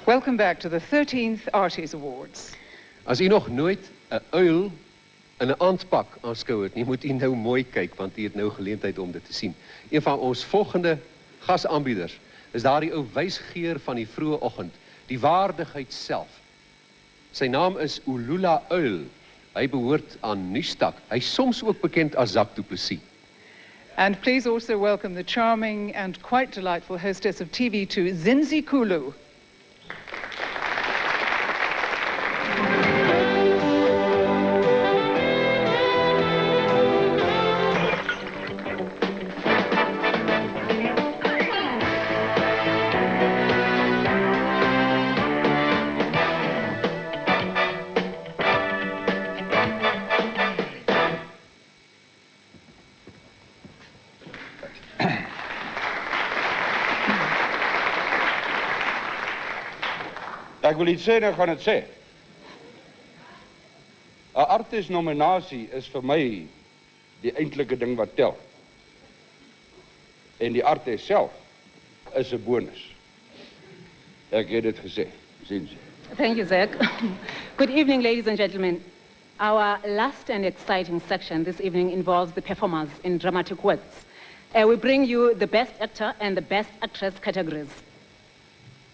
Welcome back to the 13th Arties Awards. As u nog nooit 'n uil in 'n aandpak aanskou het nie, moet u nou mooi kyk want u het nou geleentheid om dit te sien. Een van ons volgende gasaanbieders is daardie ou wysgeer van die vroeë oggend, die waardigheid self. Sy naam is Ulula Uil. Hy behoort aan Nuustak. Hy is soms ook bekend as Jacques du Plessis. And please also welcome the charming and quite delightful hostess of TV2, Zinzi Kulu. Ek wil iets sê en ek gaan dit sê. 'n Arties-nominasie is vir my die eintlike ding wat tel. En die artis self is 'n bonus. Ek het dit gesê. Sien jy. Thank you, Zach. Good evening, ladies and gentlemen. Our last and exciting section this evening involves the performers in dramatic works. We bring you the Best Actor and the Best Actress categories.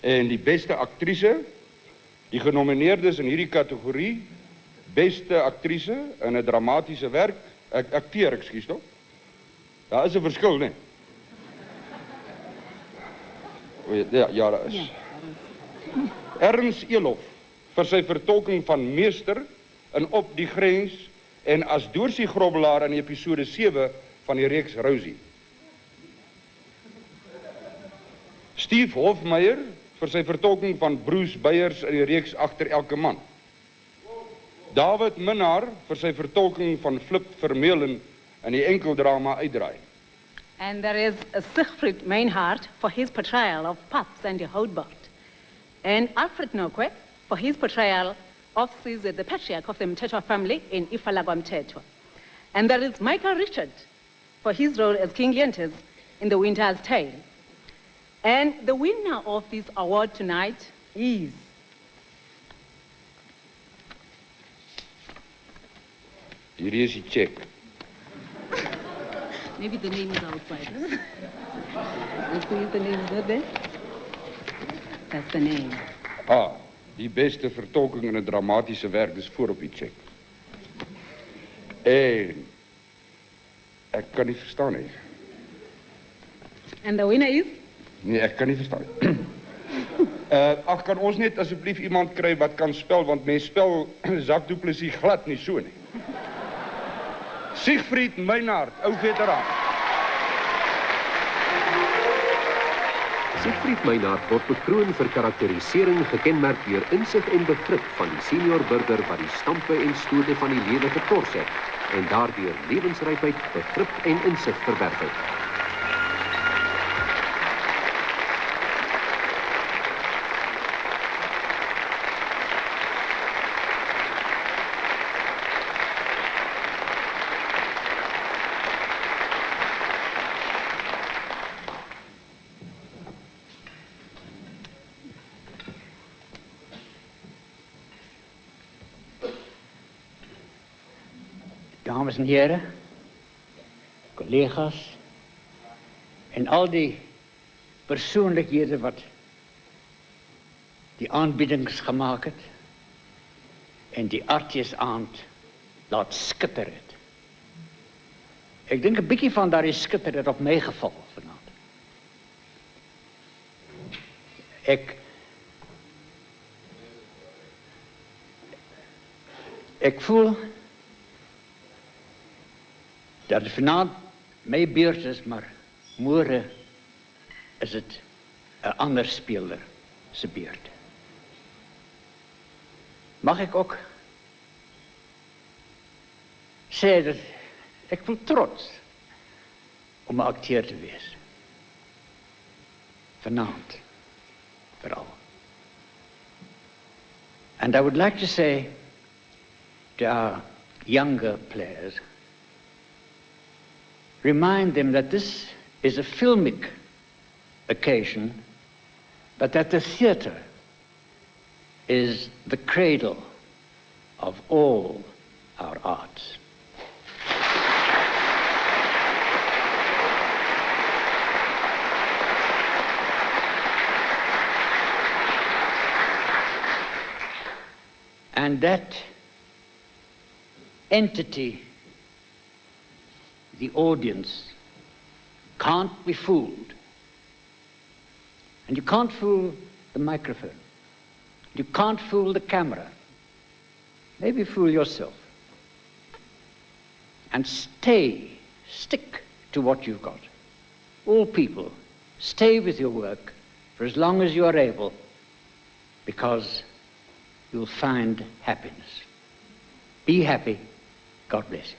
En die beste aktrise, die genomineerdes in hierdie kategorie, beste aktrise in 'n dramatiese werk, akteur, ekskuus tog. Daar is 'n verskil, né? Ja, daar is. Ernst Elof vir sy vertolking van Meester in Op die Grens en as Doorsie Grobbelaar in episode 7 van die reeks Rosie. Steve Hofmeyer vir sy vertolking van Bruce Beyers in die reeks Agter elke man. David Minnar vir sy vertolking van Flip Vermeulen in die enkeldrama Uitdraai. And there is Siegfried Meinhardt for his portrayal of Paps and the Houtbord. And Alfred Nokwe for his portrayal of Caesar, the patriarch of the Mtetwa family in Ifalagwa Mtetwa. And there is Michael Richard for his role as King Leontes in The Winter's Tale. And the winner of this award tonight is Hierdie is die check. maybe the name is outside. Let's see if the name is not there. That's the name. Die beste vertolking in 'n dramatiese werk is voor op die check. En ek kan nie verstaan nie. And the winner is? Nee, ek kan nie verstaan. Ag, kan ons net asseblief iemand kry wat kan spel, want mens spel Jacques du Plessis glad nie so nie. Siegfried Meinhardt, ou veteraan. Siegfried Meinhardt word bekroon vir karakterisering gekenmerk deur insig en begrip van die senior burger wat die stampe en stote van die lewe getors het en daardeur lewensrypheid, begrip en insig verwerf het. Dames en heren, collega's en al die persoonlikhede wat die aanbiedings gemaakt het en die Arties-aand laat skitter het. Ek dink 'n bietjie van daardie skitter het op my geval vanaand. Ek voel dat het vanaand my beurt is, maar môre is dit 'n ander speler se beurt. Mag ek ook sê dat ek voel trots om 'n akteur te wees. Vanaand veral. And I would like to say to our younger players, remind them that this is a filmic occasion, but that the theatre is the cradle of all our arts. And that entity, the audience, can't be fooled. And you can't fool the microphone. You can't fool the camera. Maybe fool yourself. And stick to what you've got. All people, stay with your work for as long as you are able, because you'll find happiness. Be happy. God bless you.